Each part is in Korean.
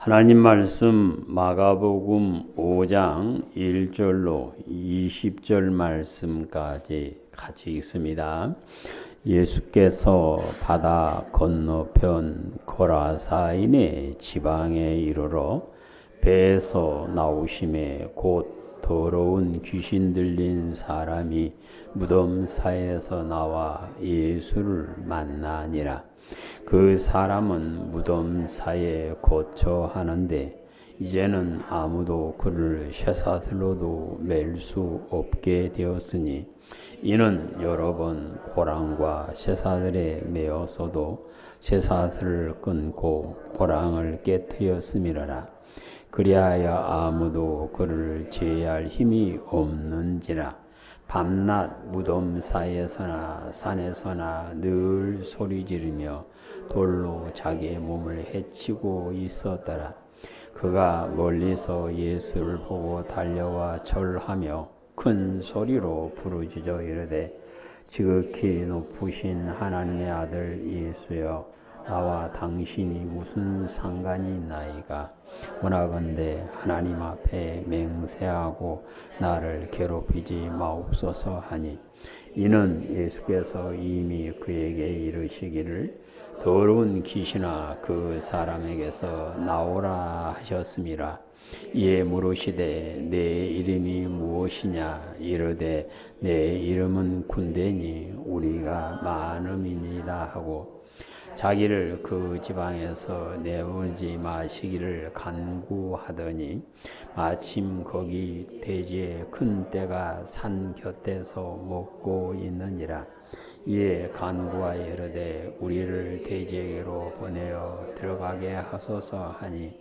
하나님 말씀 마가복음 5장 1절로 20절 말씀까지 같이 읽습니다. 예수께서 바다 건너편 고라사인의 지방에 이르러 배에서 나오심에 곧 더러운 귀신 들린 사람이 무덤 사이에서 나와 예수를 만나니라. 그 사람은 무덤 사이에 거처하는데 이제는 아무도 그를 쇠사슬로도 맬 수 없게 되었으니 이는 여러 번 고랑과 쇠사슬에 매었어도 쇠사슬을 끊고 고랑을 깨뜨렸음이라. 그리하여 아무도 그를 제할 힘이 없는지라. 밤낮 무덤 사이에서나 산에서나 늘 소리 지르며 돌로 자기의 몸을 해치고 있었더라. 그가 멀리서 예수를 보고 달려와 절하며 큰 소리로 부르짖어 이르되 지극히 높으신 하나님의 아들 예수여, 나와 당신이 무슨 상관이 있나이까? 원하건대 하나님 앞에 맹세하고 나를 괴롭히지 마옵소서 하니, 이는 예수께서 이미 그에게 이르시기를 더러운 귀신아 그 사람에게서 나오라 하셨음이라. 이에 물으시되 내 이름이 무엇이냐? 이르되 내 이름은 군대니 우리가 많음이니라 하고 자기를 그 지방에서 내보내지 마시기를 간구하더니 마침 거기 돼지의 큰 떼가 산 곁에서 먹고 있느니라. 이에 간구하여 이르되 우리를 돼지에게로 보내어 들어가게 하소서 하니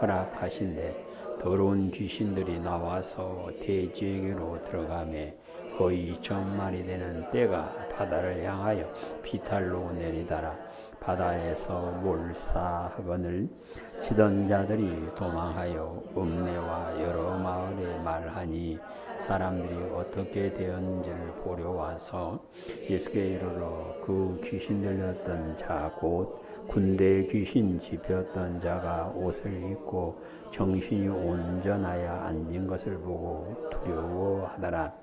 허락하신대 더러운 귀신들이 나와서 돼지에게로 들어가매 거의 2,000마리 되는 떼가 바다를 향하여 비탈로 내리다라. 바다에서 몰사하거늘 치던 자들이 도망하여 읍내와 여러 마을에 말하니 사람들이 어떻게 되었는지를 보려 와서 예수께 이르러 그 귀신 들렸던 자 곧 군대 귀신 집혔던 자가 옷을 입고 정신이 온전하여 앉은 것을 보고 두려워하더라.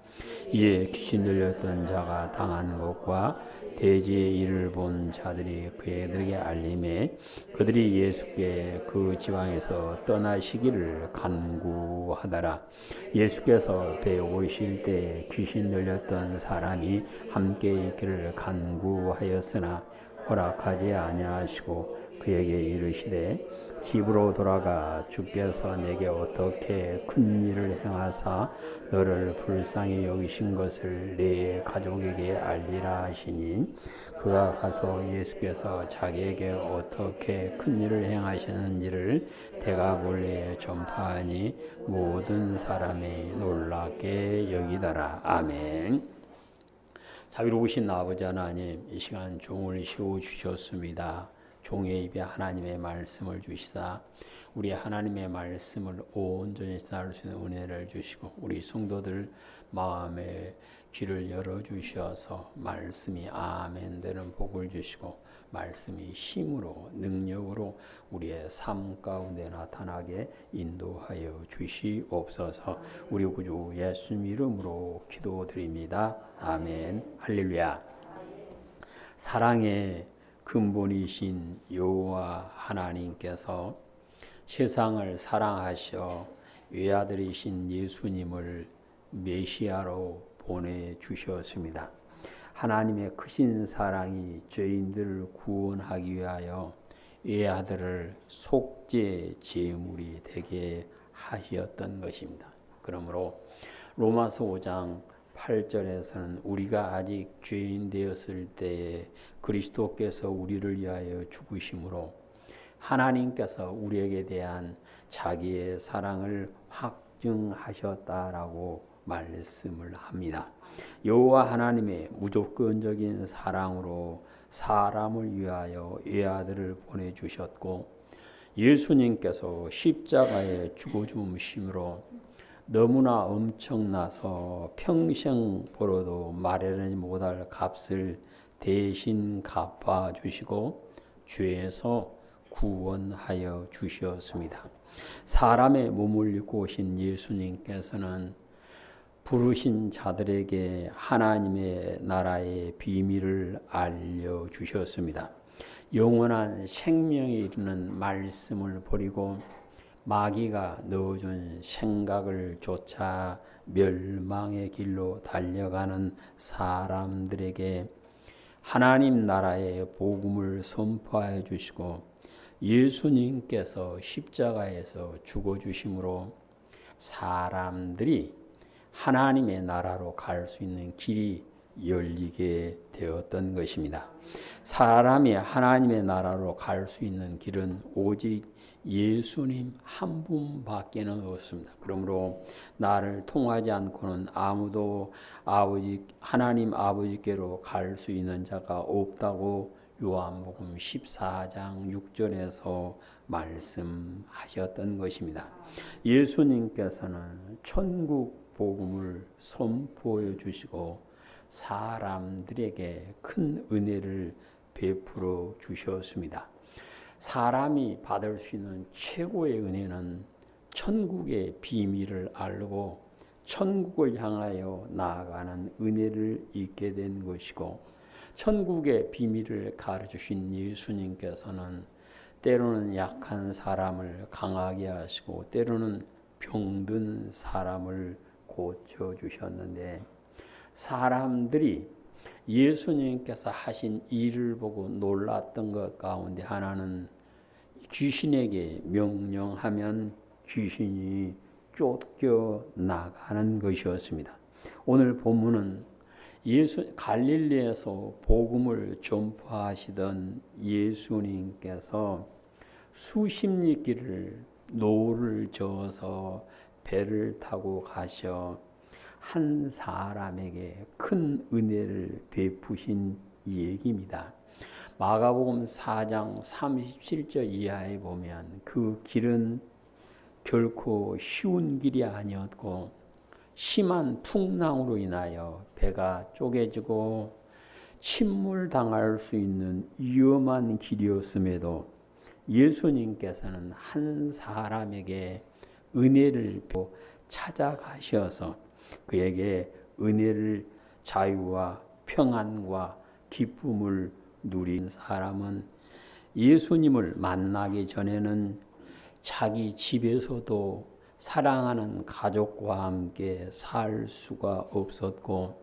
이에 귀신 들렸던 자가 당한 것과 돼지의 일을 본 자들이 그들에게 알림해 그들이 예수께 그 지방에서 떠나시기를 간구하더라. 예수께서 배에 오실 때 귀신 들렸던 사람이 함께 있기를 간구하였으나 허락하지 아니하시고 그에게 이르시되 집으로 돌아가 주께서 내게 어떻게 큰 일을 행하사 너를 불쌍히 여기신 것을 내 가족에게 알리라 하시니 그가 가서 예수께서 자기에게 어떻게 큰 일을 행하시는지를 대가볼리에 전파하니 모든 사람이 놀랍게 여기더라. 아멘. 자비로우신 아버지 하나님, 이 시간 종을 세워주셨습니다. 종의 입에 하나님의 말씀을 주시사 우리 하나님의 말씀을 온전히 따를 수 있는 은혜를 주시고 우리 성도들 마음의 귀를 열어주셔서 말씀이 아멘 되는 복을 주시고 말씀이 힘으로 능력으로 우리의 삶 가운데 나타나게 인도하여 주시옵소서. 우리 구주 예수님 이름으로 기도드립니다. 아멘. 할렐루야. 사랑의 근본이신 여호와 하나님께서 세상을 사랑하셔 외아들이신 예수님을 메시아로 보내주셨습니다. 하나님의 크신 사랑이 죄인들을 구원하기 위하여 외아들을 속죄 제물이 되게 하셨던 것입니다. 그러므로 로마서 5장 8절에서는 우리가 아직 죄인 되었을 때에 그리스도께서 우리를 위하여 죽으심으로 하나님께서 우리에게 대한 자기의 사랑을 확증하셨다라고 말씀을 합니다. 여호와 하나님의 무조건적인 사랑으로 사람을 위하여 외아들을 보내주셨고 예수님께서 십자가에 죽어 죽으심으로 너무나 엄청나서 평생 벌어도 말하지 못할 값을 대신 갚아주시고 죄에서 구원하여 주셨습니다. 사람의 몸을 입고 오신 예수님께서는 부르신 자들에게 하나님의 나라의 비밀을 알려주셨습니다. 영원한 생명에 이르는 말씀을 버리고 마귀가 넣어준 생각을 쫓아 멸망의 길로 달려가는 사람들에게 하나님 나라의 복음을 선포하여 주시고 예수님께서 십자가에서 죽어주심으로 사람들이 하나님의 나라로 갈 수 있는 길이 열리게 되었던 것입니다. 사람이 하나님의 나라로 갈 수 있는 길은 오직 예수님 한 분밖에는 없습니다. 그러므로 나를 통하지 않고는 아무도 하나님 아버지께로 갈 수 있는 자가 없다고 요한복음 14장 6절에서 말씀하셨던 것입니다. 예수님께서는 천국 복음을 선포해 주시고 사람들에게 큰 은혜를 베풀어 주셨습니다. 사람이 받을 수 있는 최고의 은혜는 천국의 비밀을 알고 천국을 향하여 나아가는 은혜를 잊게 된 것이고, 천국의 비밀을 가르치신 예수님께서는 때로는 약한 사람을 강하게 하시고 때로는 병든 사람을 고쳐주셨는데, 사람들이 예수님께서 하신 일을 보고 놀랐던 것 가운데 하나는 귀신에게 명령하면 귀신이 쫓겨나가는 것이었습니다. 오늘 본문은 갈릴리에서 복음을 전파하시던 예수님께서 수십리 길을 노를 저어서 배를 타고 가셔 한 사람에게 큰 은혜를 베푸신 얘기입니다. 마가복음 4장 37절 이하에 보면 그 길은 결코 쉬운 길이 아니었고 심한 풍랑으로 인하여 배가 쪼개지고 침몰당할 수 있는 위험한 길이었음에도 예수님께서는 한 사람에게 은혜를 찾아가셔서 그에게 은혜를, 자유와 평안과 기쁨을 누린 사람은 예수님을 만나기 전에는 자기 집에서도 사랑하는 가족과 함께 살 수가 없었고,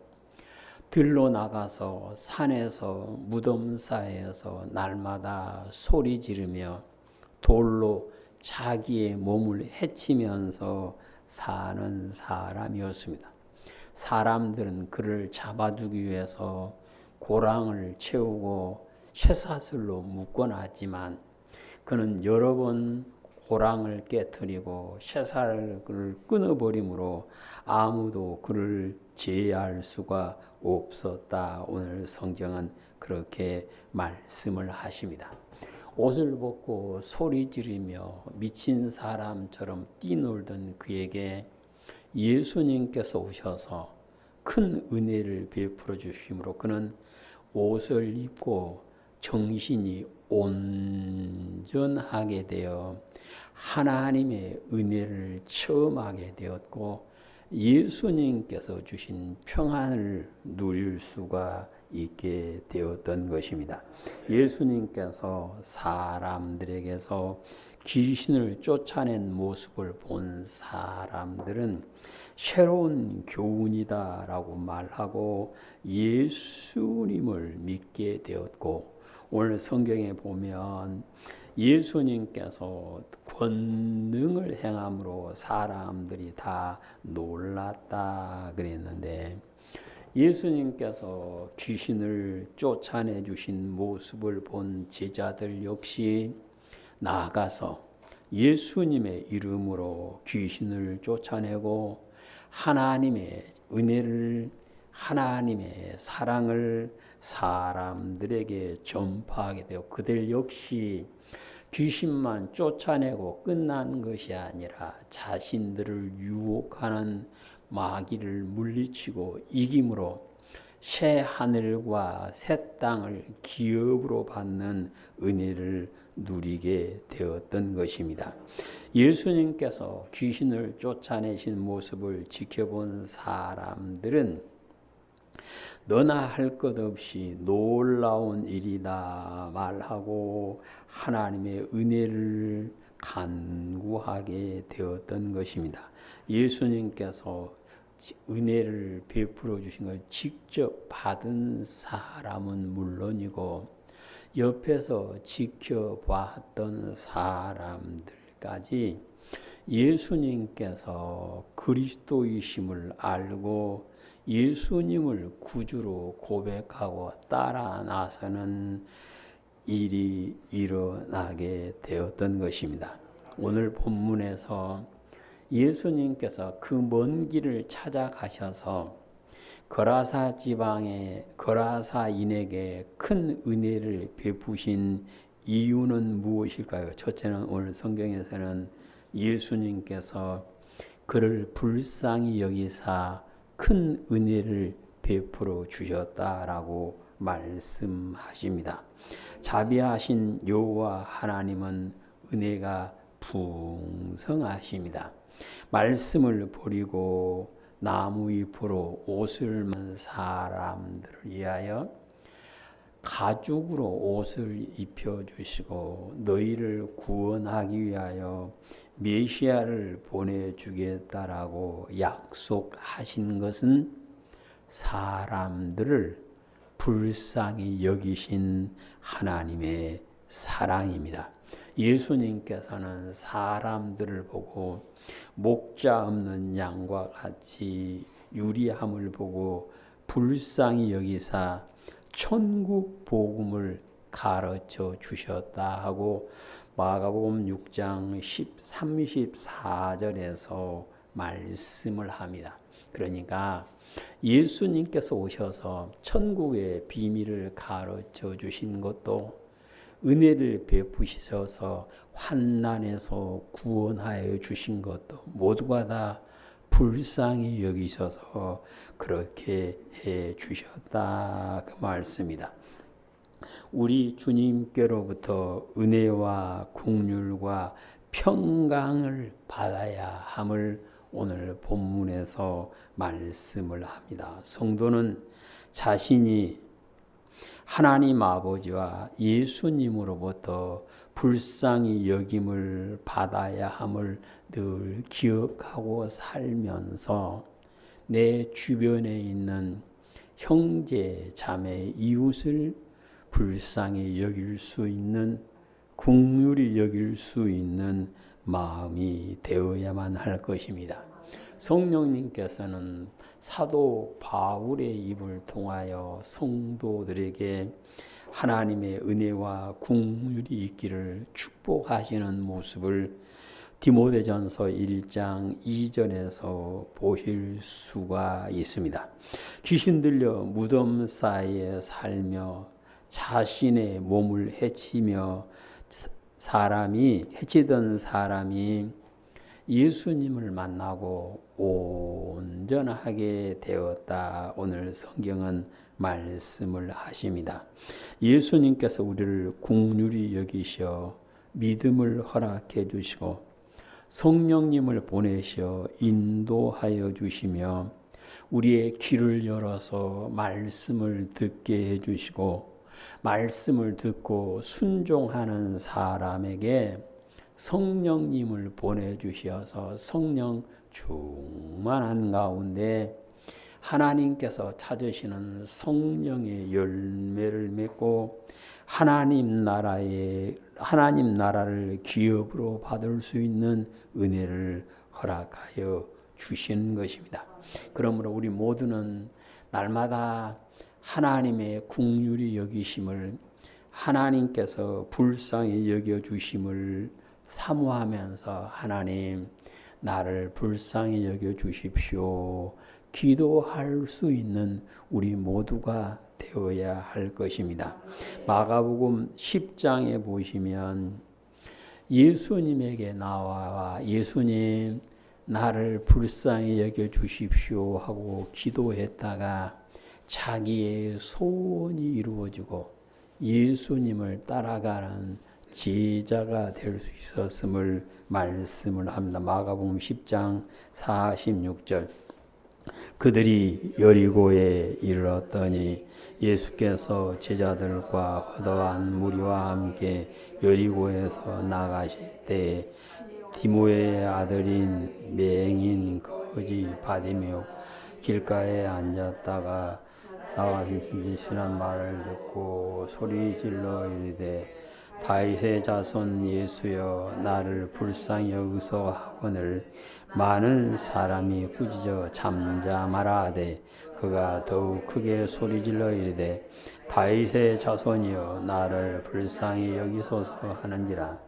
들로 나가서 산에서 무덤사이에서 날마다 소리 지르며 돌로 자기의 몸을 해치면서 사는 사람이었습니다. 사람들은 그를 잡아두기 위해서 고랑을 채우고 쇠사슬로 묶어놨지만 그는 여러 번 고랑을 깨뜨리고 쇠사슬을 끊어버림으로 아무도 그를 제어할 수가 없었다. 오늘 성경은 그렇게 말씀을 하십니다. 옷을 벗고 소리 지르며 미친 사람처럼 뛰놀던 그에게 예수님께서 오셔서 큰 은혜를 베풀어 주심으로 그는 옷을 입고 정신이 온전하게 되어 하나님의 은혜를 체험하게 되었고 예수님께서 주신 평안을 누릴 수가 있게 되었던 것입니다. 예수님께서 사람들에게서 귀신을 쫓아낸 모습을 본 사람들은 새로운 교훈이다라고 말하고 예수님을 믿게 되었고, 오늘 성경에 보면 예수님께서 권능을 행함으로 사람들이 다 놀랐다 그랬는데, 예수님께서 귀신을 쫓아내 주신 모습을 본 제자들 역시 나아가서 예수님의 이름으로 귀신을 쫓아내고 하나님의 은혜를, 하나님의 사랑을 사람들에게 전파하게 되어 그들 역시 귀신만 쫓아내고 끝난 것이 아니라 자신들을 유혹하는 마귀를 물리치고 이김으로 새 하늘과 새 땅을 기업으로 받는 은혜를 누리게 되었던 것입니다. 예수님께서 귀신을 쫓아내신 모습을 지켜본 사람들은 너나 할 것 없이 놀라운 일이다 말하고 하나님의 은혜를 간구하게 되었던 것입니다. 예수님께서 은혜를 베풀어 주신 걸 직접 받은 사람은 물론이고 옆에서 지켜봤던 사람들까지 예수님께서 그리스도이심을 알고 예수님을 구주로 고백하고 따라 나서는 일이 일어나게 되었던 것입니다. 오늘 본문에서 예수님께서 그 먼 길을 찾아가셔서 거라사 지방의 거라사인에게 큰 은혜를 베푸신 이유는 무엇일까요? 첫째는 오늘 성경에서는 예수님께서 그를 불쌍히 여기사 큰 은혜를 베풀어 주셨다라고 말씀하십니다. 자비하신 여호와 하나님은 은혜가 풍성하십니다. 말씀을 버리고 나무 잎으로 옷을 만든 사람들을 위하여 가죽으로 옷을 입혀주시고 너희를 구원하기 위하여 메시아를 보내주겠다라고 약속하신 것은 사람들을 불쌍히 여기신 하나님의 사랑입니다. 예수님께서는 사람들을 보고 목자 없는 양과 같이 유리함을 보고 불쌍히 여기사 천국 복음을 가르쳐 주셨다 하고 마가복음 6장 34절에서 말씀을 합니다. 그러니까 예수님께서 오셔서 천국의 비밀을 가르쳐 주신 것도 은혜를 베푸셔서 환난에서 구원하여 주신 것도 모두가 다 불쌍히 여기셔서 그렇게 해 주셨다 그 말씀이다. 우리 주님께로부터 은혜와 긍휼과 평강을 받아야 함을 오늘 본문에서 말씀을 합니다. 성도는 자신이 하나님 아버지와 예수님으로부터 불쌍히 여김을 받아야 함을 늘 기억하고 살면서 내 주변에 있는 형제, 자매, 이웃을 불쌍히 여길 수 있는, 긍휼히 여길 수 있는 마음이 되어야만 할 것입니다. 성령님께서는 사도 바울의 입을 통하여 성도들에게 하나님의 은혜와 긍휼이 있기를 축복하시는 모습을 디모데전서 1장 2절에서 보실 수가 있습니다. 귀신 들려 무덤 사이에 살며 자신의 몸을 해치던 사람이 예수님을 만나고 온전하게 되었다. 오늘 성경은 말씀을 하십니다. 예수님께서 우리를 긍휼히 여기셔 믿음을 허락해 주시고 성령님을 보내셔 인도하여 주시며 우리의 귀를 열어서 말씀을 듣게 해 주시고 말씀을 듣고 순종하는 사람에게 성령님을 보내주셔서 성령 충만한 가운데 하나님께서 찾으시는 성령의 열매를 맺고 하나님 나라를 기업으로 받을 수 있는 은혜를 허락하여 주신 것입니다. 그러므로 우리 모두는 날마다 하나님의 긍휼히 여기심을 하나님께서 불쌍히 여겨주심을 사모하면서 하나님 나를 불쌍히 여겨주십시오. 기도할 수 있는 우리 모두가 되어야 할 것입니다. 마가복음 10장에 보시면 예수님에게 나와 예수님 나를 불쌍히 여겨주십시오 하고 기도했다가 자기의 소원이 이루어지고 예수님을 따라가는 제자가 될 수 있었음을 말씀을 합니다. 마가복음 10장 46절. 그들이 여리고에 이르렀더니 예수께서 제자들과 허다한 무리와 함께 여리고에서 나가실 때 디모의 아들인 맹인 거지 바디메오 길가에 앉았다가 나와주시는 말을 듣고 소리질러 이르되 다윗의 자손 예수여 나를 불쌍히 여기소 하거늘 많은 사람이 꾸짖어 잠잠하라 하되 그가 더욱 크게 소리질러 이르되 다윗의 자손이여 나를 불쌍히 여기소서 하는지라.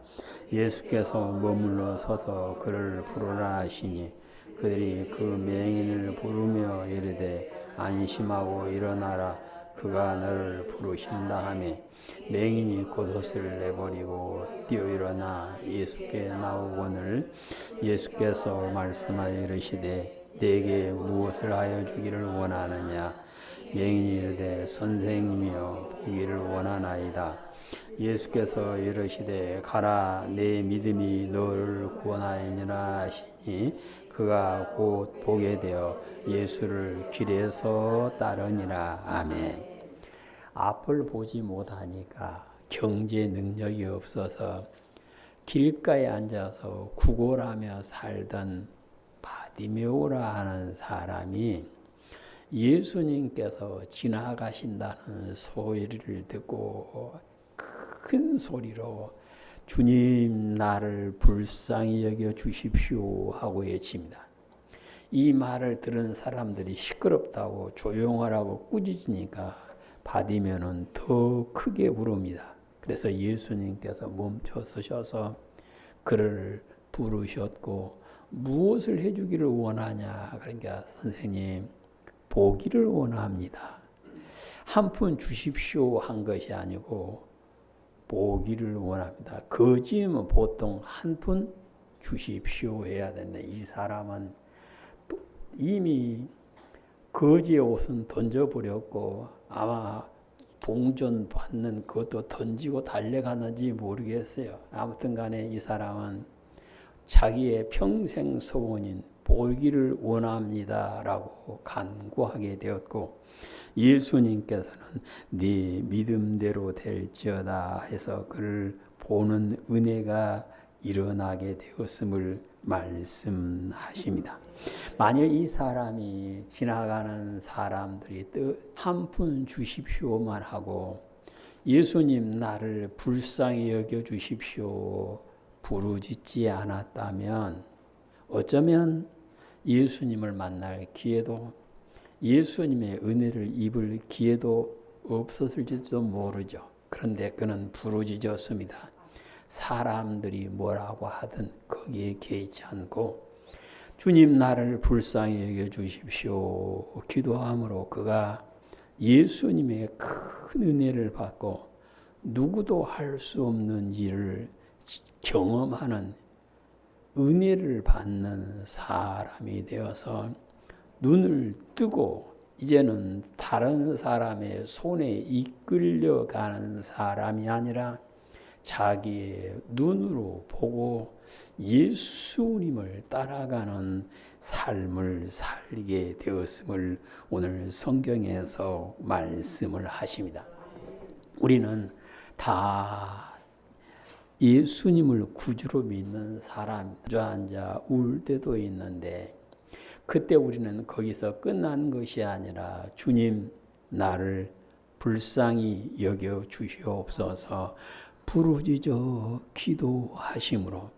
예수께서 머물러 서서 그를 부르라 하시니 그들이 그 맹인을 부르며 이르되 안심하고 일어나라 그가 너를 부르신다 하매 맹인이 겉옷을 내버리고 뛰어 일어나 예수께 나오거늘 예수께서 말씀하여 이르시되 내게 무엇을 하여 주기를 원하느냐. 맹인이 이르되 선생님이여 보기를 원하나이다. 예수께서 이르시되 가라 내 믿음이 너를 구원하였느니라 하시니 그가 곧 보게 되어 예수를 길에서 따르니라. 아멘. 앞을 보지 못하니까 경제 능력이 없어서 길가에 앉아서 구걸하며 살던 바디메오라 하는 사람이 예수님께서 지나가신다는 소리를 듣고 큰 소리로 주님 나를 불쌍히 여겨 주십시오 하고 외칩니다. 이 말을 들은 사람들이 시끄럽다고 조용하라고 꾸짖으니까 바디메오는 더 크게 부릅니다. 그래서 예수님께서 멈춰 서셔서 그를 부르셨고 무엇을 해주기를 원하냐. 그러니까 선생님 보기를 원합니다. 한 푼 주십시오 한 것이 아니고 보기를 원합니다. 거지면 보통 한 푼 주십시오 해야 된다. 이 사람은 이미 거지의 옷은 던져버렸고 아마 동전 받는 그것도 던지고 달려가는지 모르겠어요. 아무튼 간에 이 사람은 자기의 평생 소원인 보기를 원합니다 라고 간구하게 되었고 예수님께서는 네 믿음대로 될지어다 해서 그를 보는 은혜가 일어나게 되었음을 말씀하십니다. 만일 이 사람이 지나가는 사람들이 한 푼 주십시오만 하고 예수님 나를 불쌍히 여겨 주십시오 부르짖지 않았다면 어쩌면 예수님을 만날 기회도 예수님의 은혜를 입을 기회도 없었을지도 모르죠. 그런데 그는 부르짖었습니다. 사람들이 뭐라고 하든 거기에 개의치 않고 주님 나를 불쌍히 여겨 주십시오 기도함으로 그가 예수님의 큰 은혜를 받고 누구도 할 수 없는 일을 경험하는 은혜를 받는 사람이 되어서 눈을 뜨고 이제는 다른 사람의 손에 이끌려가는 사람이 아니라 자기의 눈으로 보고 예수님을 따라가는 삶을 살게 되었음을 오늘 성경에서 말씀을 하십니다. 우리는 다 예수님을 구주로 믿는 사람 주저앉아 울 때도 있는데 그때 우리는 거기서 끝난 것이 아니라 주님 나를 불쌍히 여겨 주시옵소서 부르짖어 기도하심으로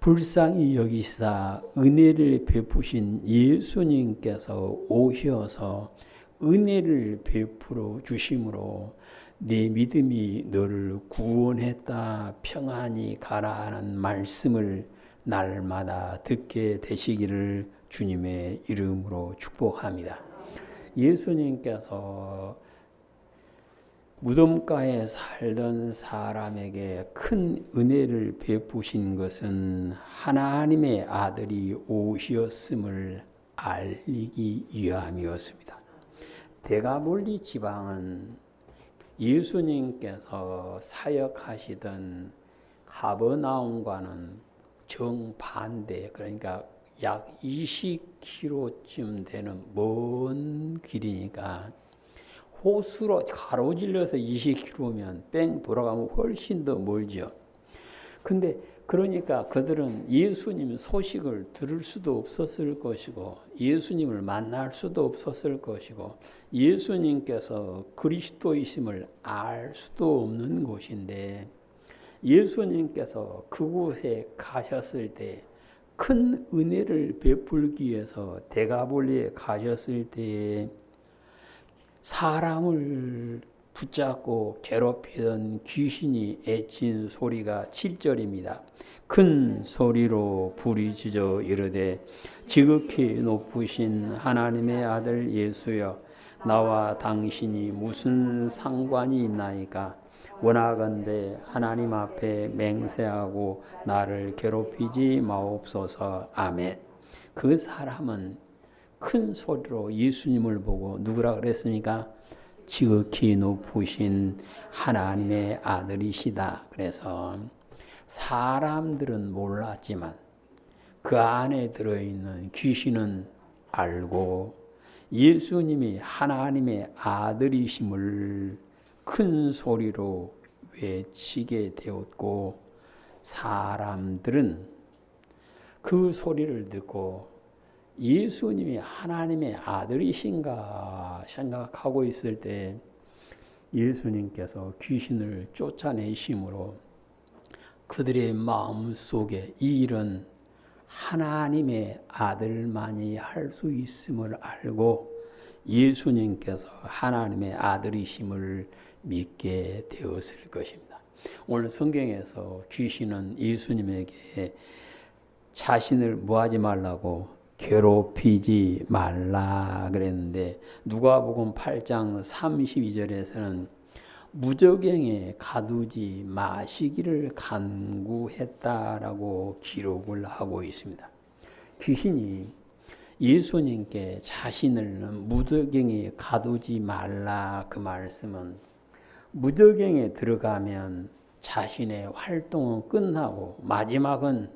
불쌍히 여기사 은혜를 베푸신 예수님께서 오셔서 은혜를 베풀어 주심으로 네 믿음이 너를 구원했다 평안히 가라 하는 말씀을 날마다 듣게 되시기를 주님의 이름으로 축복합니다. 예수님께서 무덤가에 살던 사람에게 큰 은혜를 베푸신 것은 하나님의 아들이 오셨음을 알리기 위함이었습니다. 데가볼리 지방은 예수님께서 사역하시던 가버나움과는 정반대, 그러니까 약 20km쯤 되는 먼 길이니까 호수로 가로질러서 20km면 뺑 돌아가면 훨씬 더 멀죠. 근데 그러니까 그들은 예수님 소식을 들을 수도 없었을 것이고 예수님을 만날 수도 없었을 것이고 예수님께서 그리스도이심을 알 수도 없는 곳인데 예수님께서 그곳에 가셨을 때 큰 은혜를 베풀기 위해서 데가볼리에 가셨을 때에 사람을 붙잡고 괴롭히던 귀신이 애친 소리가 7절입니다. 큰 소리로 부르짖어 이르되 지극히 높으신 하나님의 아들 예수여 나와 당신이 무슨 상관이 있나이까 원하건대 하나님 앞에 맹세하고 나를 괴롭히지 마옵소서. 아멘. 그 사람은 큰 소리로 예수님을 보고 누구라 그랬습니까? 지극히 높으신 하나님의 아들이시다. 그래서 사람들은 몰랐지만 그 안에 들어있는 귀신은 알고 예수님이 하나님의 아들이심을 큰 소리로 외치게 되었고 사람들은 그 소리를 듣고 예수님이 하나님의 아들이신가 생각하고 있을 때 예수님께서 귀신을 쫓아내심으로 그들의 마음속에 이 일은 하나님의 아들만이 할 수 있음을 알고 예수님께서 하나님의 아들이심을 믿게 되었을 것입니다. 오늘 성경에서 귀신은 예수님에게 자신을 뭐하지 말라고 괴롭히지 말라 그랬는데 누가복음 8장 32절에서는 무저갱에 가두지 마시기를 간구했다라고 기록을 하고 있습니다. 귀신이 예수님께 자신을 무저갱에 가두지 말라 그 말씀은 무저갱에 들어가면 자신의 활동은 끝나고 마지막은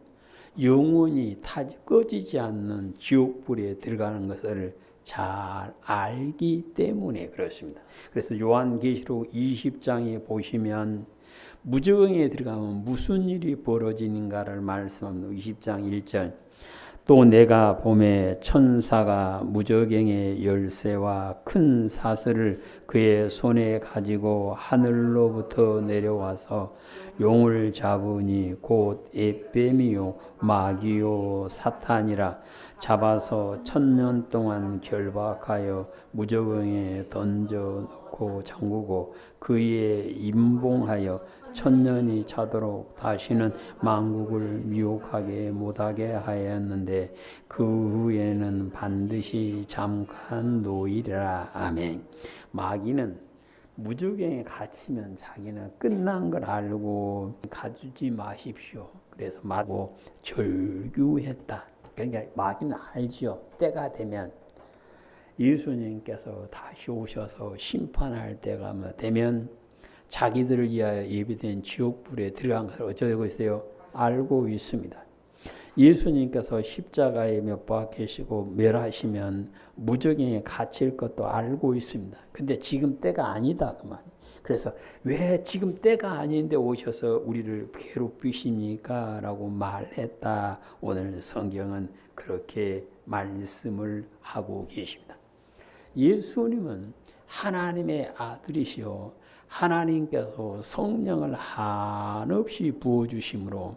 영원히 꺼지지 않는 지옥불에 들어가는 것을 잘 알기 때문에 그렇습니다. 그래서 요한계시록 20장에 보시면 무저갱에 들어가면 무슨 일이 벌어지는가를 말씀합니다. 20장 1절 또 내가 보매 천사가 무저갱의 열쇠와 큰 사슬을 그의 손에 가지고 하늘로부터 내려와서 용을 잡으니 곧 에뱀이요 마귀요 사탄이라 잡아서 1000년 동안 결박하여 무저갱에 던져놓고 잠그고 그의 임봉하여 1000년이 차도록 다시는 만국을 미혹하게 못하게 하였는데 그 후에는 반드시 잠깐 노이리라. 아멘. 마귀는 무저갱에 갇히면 자기는 끝난 걸 알고 가두지 마십시오. 그래서 마고 절규했다. 그러니까 마귀는 알지요. 때가 되면 예수님께서 다시 오셔서 심판할 때가 되면 자기들을 위하여 예비된 지옥불에 들어간 것을 어쩌고 있어요? 알고 있습니다. 예수님께서 십자가에 못 박히시고 멸하시면 무저갱에 갇힐 것도 알고 있습니다. 근데 지금 때가 아니다 그 말이에요. 그래서 왜 지금 때가 아닌데 오셔서 우리를 괴롭히십니까? 라고 말했다. 오늘 성경은 그렇게 말씀을 하고 계십니다. 예수님은 하나님의 아들이시오. 하나님께서 성령을 한없이 부어주심으로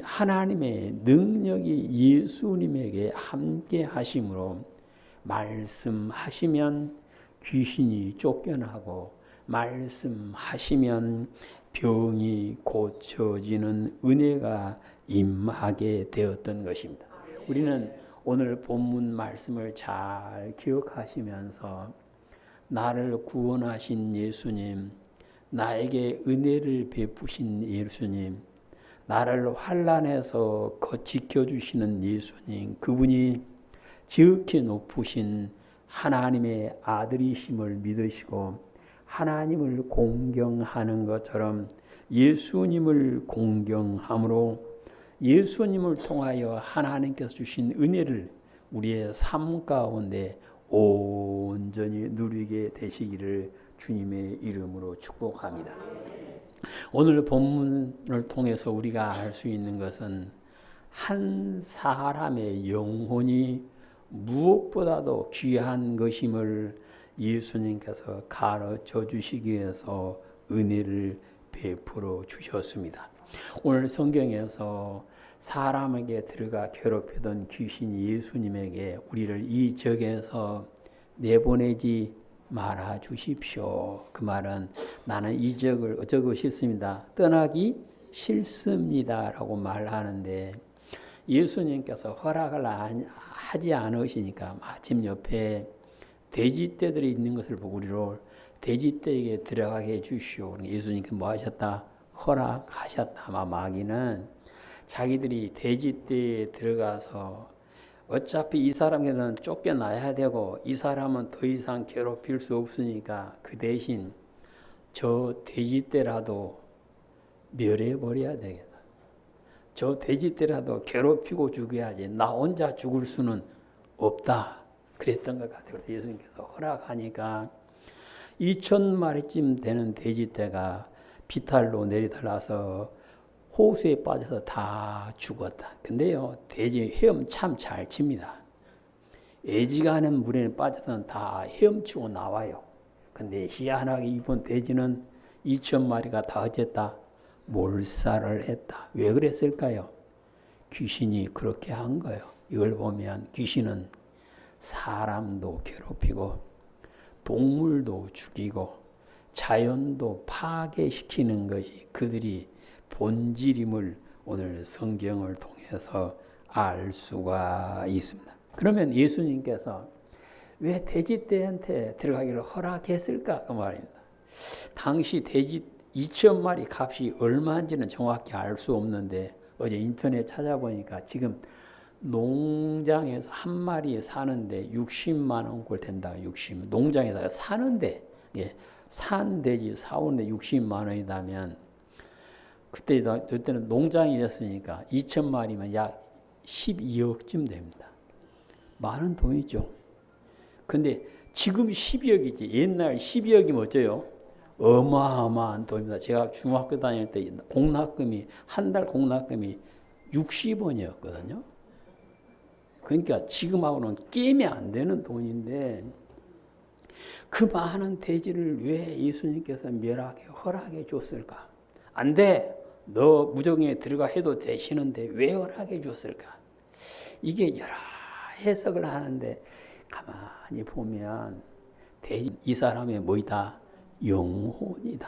하나님의 능력이 예수님에게 함께 하심으로 말씀하시면 귀신이 쫓겨나고 말씀하시면 병이 고쳐지는 은혜가 임하게 되었던 것입니다. 우리는 오늘 본문 말씀을 잘 기억하시면서 나를 구원하신 예수님, 나에게 은혜를 베푸신 예수님, 나를 환난에서 지켜주시는 예수님, 그분이 지극히 높으신 하나님의 아들이심을 믿으시고 하나님을 공경하는 것처럼 예수님을 공경함으로 예수님을 통하여 하나님께서 주신 은혜를 우리의 삶 가운데 온전히 누리게 되시기를 주님의 이름으로 축복합니다. 오늘 본문을 통해서 우리가 알 수 있는 것은 한 사람의 영혼이 무엇보다도 귀한 것임을 예수님께서 가르쳐 주시기 위해서 은혜를 베풀어 주셨습니다. 오늘 성경에서 사람에게 들어가 괴롭히던 귀신 예수님에게 우리를 이 적에서 내보내지 말아 주십시오. 그 말은 나는 이 적을 어쩌고 싶습니다. 떠나기 싫습니다. 라고 말하는데 예수님께서 허락을 하지 않으시니까 마침 옆에 돼지떼들이 있는 것을 보고 우리를 돼지떼에게 들어가게 해주시오. 예수님께서 뭐 하셨다? 허락하셨다. 마귀는 자기들이 돼지떼에 들어가서 어차피 이 사람에게는 쫓겨나야 되고 이 사람은 더 이상 괴롭힐 수 없으니까 그 대신 저 돼지떼라도 멸해버려야 되겠다. 저 돼지떼라도 괴롭히고 죽여야지 나 혼자 죽을 수는 없다. 그랬던 것 같아요. 그래서 예수님께서 허락하니까 2,000마리쯤 되는 돼지떼가 비탈로 내리달라서 호수에 빠져서 다 죽었다. 근데요, 돼지 헤엄 참 잘 칩니다. 애지간한 물에 빠져서는 다 헤엄치고 나와요. 근데 희한하게 이번 돼지는 2,000마리가 다 어쨌다? 몰살을 했다. 왜 그랬을까요? 귀신이 그렇게 한 거예요. 이걸 보면 귀신은 사람도 괴롭히고 동물도 죽이고 자연도 파괴시키는 것이 그들이 본질임을 오늘 성경을 통해서 알 수가 있습니다. 그러면 예수님께서 왜 돼지떼한테 들어가기를 허락했을까? 그 말입니다. 당시 돼지 2,000마리 값이 얼마인지는 정확히 알 수 없는데 어제 인터넷 찾아보니까 지금 농장에서 한 마리에 사는데 60만 원꼴 된다. 60. 농장에다가 사는데 산 돼지 사오는데 60만 원이라면 그때는 농장이었으니까 2,000마리면 약 12억쯤 됩니다. 많은 돈이죠. 근데 지금 12억이지 옛날 12억이면 어째요? 어마어마한 돈입니다. 제가 중학교 다닐 때 공납금이 한 달 공납금이 60원이었거든요. 그러니까 지금하고는 게임이 안 되는 돈인데 그 많은 돼지를 왜 예수님께서 멸하게 허락해 줬을까? 안 돼. 너 무정에 들어가 해도 되시는데 왜 허락해 줬을까? 이게 여러 해석을 하는데 가만히 보면 이 사람의 뭐이다? 영혼이다.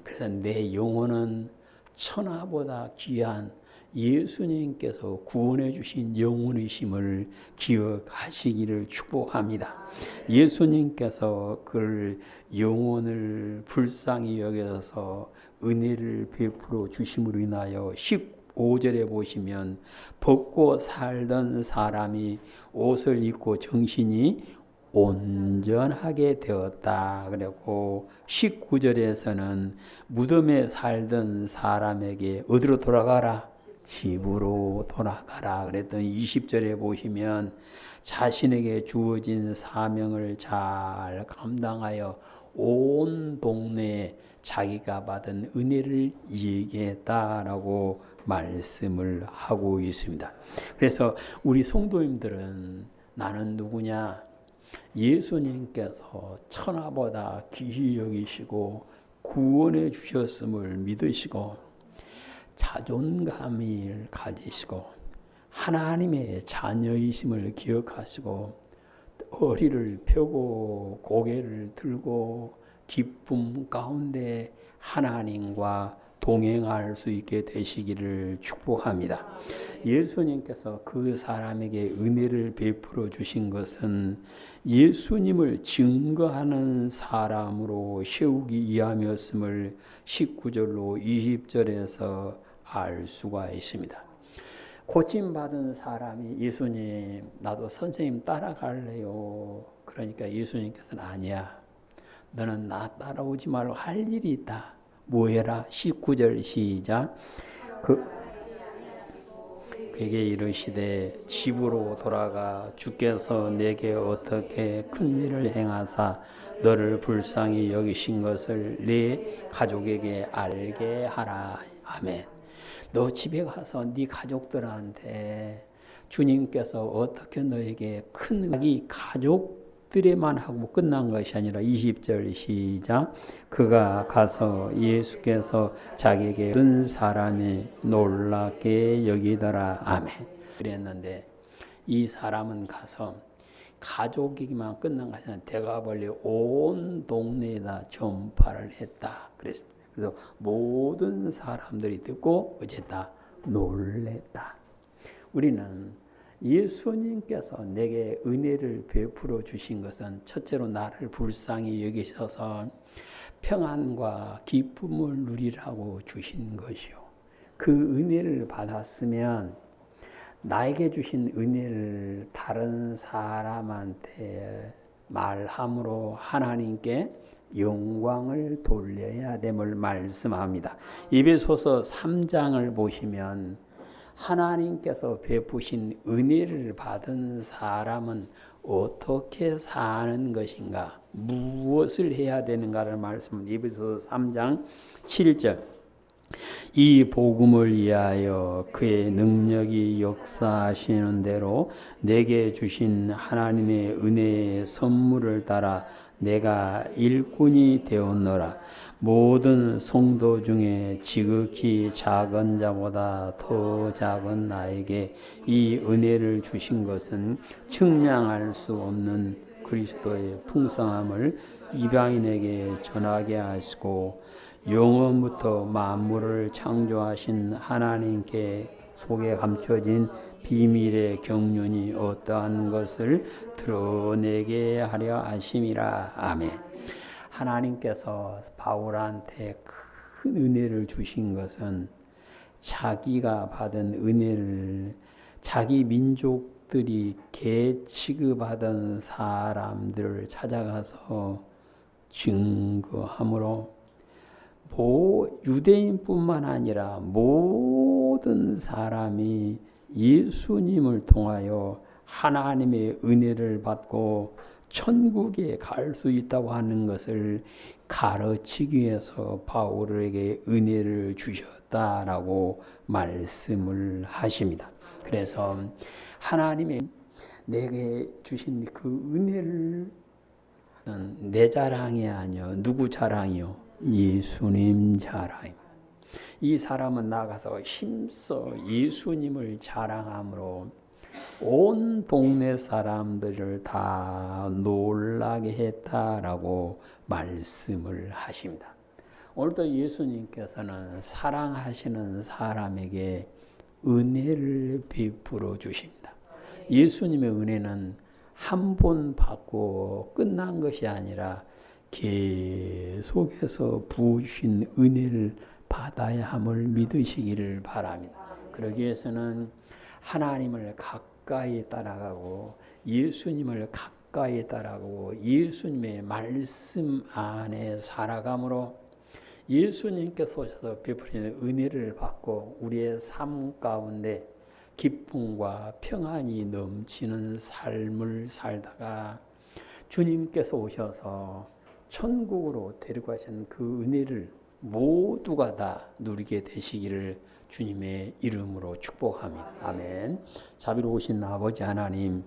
그래서 내 영혼은 천하보다 귀한 예수님께서 구원해 주신 영혼이심을 기억하시기를 축복합니다. 예수님께서 그 영혼을 불쌍히 여겨서 은혜를 베풀어 주심으로 인하여 15절에 보시면 벗고 살던 사람이 옷을 입고 정신이 온전하게 되었다. 그리고 19절에서는 무덤에 살던 사람에게 어디로 돌아가라? 집으로 돌아가라. 그랬더니 20절에 보시면 자신에게 주어진 사명을 잘 감당하여 온 동네에 자기가 받은 은혜를 얘기했다라고 말씀을 하고 있습니다. 그래서 우리 성도님들은 나는 누구냐? 예수님께서 천하보다 귀히 여기시고 구원해 주셨음을 믿으시고 자존감을 가지시고 하나님의 자녀이심을 기억하시고 허리를 펴고 고개를 들고 기쁨 가운데 하나님과 동행할 수 있게 되시기를 축복합니다. 예수님께서 그 사람에게 은혜를 베풀어 주신 것은 예수님을 증거하는 사람으로 세우기 위함이었음을 19절로 20절에서 알 수가 있습니다. 고침받은 사람이 예수님 나도 선생님 따라갈래요. 그러니까 예수님께서는 아니야. 너는 나 따라오지 말고 할 일이 있다. 뭐 해라? 19절 시작. 그에게 이르시되 집으로 돌아가 주께서 내게 어떻게 큰 일을 행하사 너를 불쌍히 여기신 것을 네 가족에게 알게 하라. 아멘. 너 집에 가서 네 가족들한테 주님께서 어떻게 너에게 큰 자기 가족들에만 하고 끝난 것이 아니라 20절 시작. 그가 가서 예수께서 자기에게 모든 사람이 놀랍게 여기더라. 아멘. 그랬는데 이 사람은 가서 가족이기만 끝난 것이 아니라 대가벌리 온 동네에다 전파를 했다. 그래서 모든 사람들이 듣고 어쨌다 놀랬다. 우리는 예수님께서 내게 은혜를 베풀어 주신 것은 첫째로 나를 불쌍히 여기셔서 평안과 기쁨을 누리라고 주신 것이요. 그 은혜를 받았으면 나에게 주신 은혜를 다른 사람한테 말함으로 하나님께 영광을 돌려야 됨을 말씀합니다. 에베소서 3장을 보시면 하나님께서 베푸신 은혜를 받은 사람은 어떻게 사는 것인가, 무엇을 해야 되는가를 말씀합니다. 에베소서 3장 7절. 이 복음을 위하여 그의 능력이 역사하시는 대로 내게 주신 하나님의 은혜의 선물을 따라 내가 일꾼이 되었노라. 모든 성도 중에 지극히 작은 자보다 더 작은 나에게 이 은혜를 주신 것은 측량할 수 없는 그리스도의 풍성함을 이방인에게 전하게 하시고 영원부터 만물을 창조하신 하나님께 속에 감춰진 비밀의 경륜이 어떠한 것을 드러내게 하려 하심이라. 아멘. 하나님께서 바울한테 큰 은혜를 주신 것은 자기가 받은 은혜를 자기 민족들이 개 취급하던 사람들을 찾아가서 증거함으로 유대인뿐만 아니라 모든 사람이 예수님을 통하여 하나님의 은혜를 받고 천국에 갈 수 있다고 하는 것을 가르치기 위해서 바울에게 은혜를 주셨다라고 말씀을 하십니다. 그래서 하나님의 내게 주신 그 은혜를 내 자랑이 아니요 누구 자랑이요? 예수님 자랑. 이 사람은 나가서 힘써 예수님을 자랑함으로 온 동네 사람들을 다 놀라게 했다라고 말씀을 하십니다. 오늘도 예수님께서는 사랑하시는 사람에게 은혜를 베풀어 주십니다. 예수님의 은혜는 한 번 받고 끝난 것이 아니라 계속해서 부으신 은혜를 받아야 함을 믿으시기를 바랍니다. 그러기 위해서는 하나님을 가까이 따라가고 예수님을 가까이 따라가고 예수님의 말씀 안에 살아감으로 예수님께서 오셔서 베푸시는 은혜를 받고 우리의 삶 가운데 기쁨과 평안이 넘치는 삶을 살다가 주님께서 오셔서 천국으로 데려가신 그 은혜를 모두가 다 누리게 되시기를 주님의 이름으로 축복합니다. 아멘. 자비로우신 아버지 하나님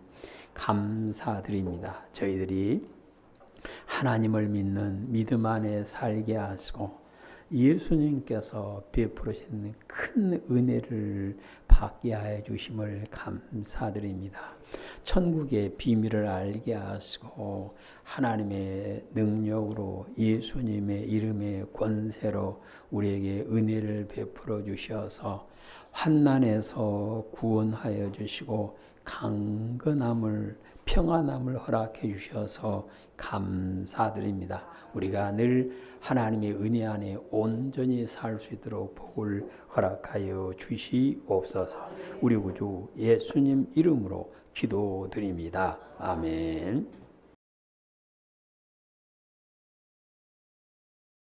감사드립니다. 저희들이 하나님을 믿는 믿음 안에 살게 하시고 예수님께서 베푸시는 큰 은혜를 받게 하여 주심을 감사드립니다. 천국의 비밀을 알게 하시고 하나님의 능력으로 예수님의 이름의 권세로 우리에게 은혜를 베풀어 주셔서 환난에서 구원하여 주시고 강건함을 평안함을 허락해 주셔서 감사드립니다. 우리가 늘 하나님의 은혜 안에 온전히 살 수 있도록 복을 허락하여 주시옵소서. 우리 구주 예수님 이름으로 기도드립니다. 아멘.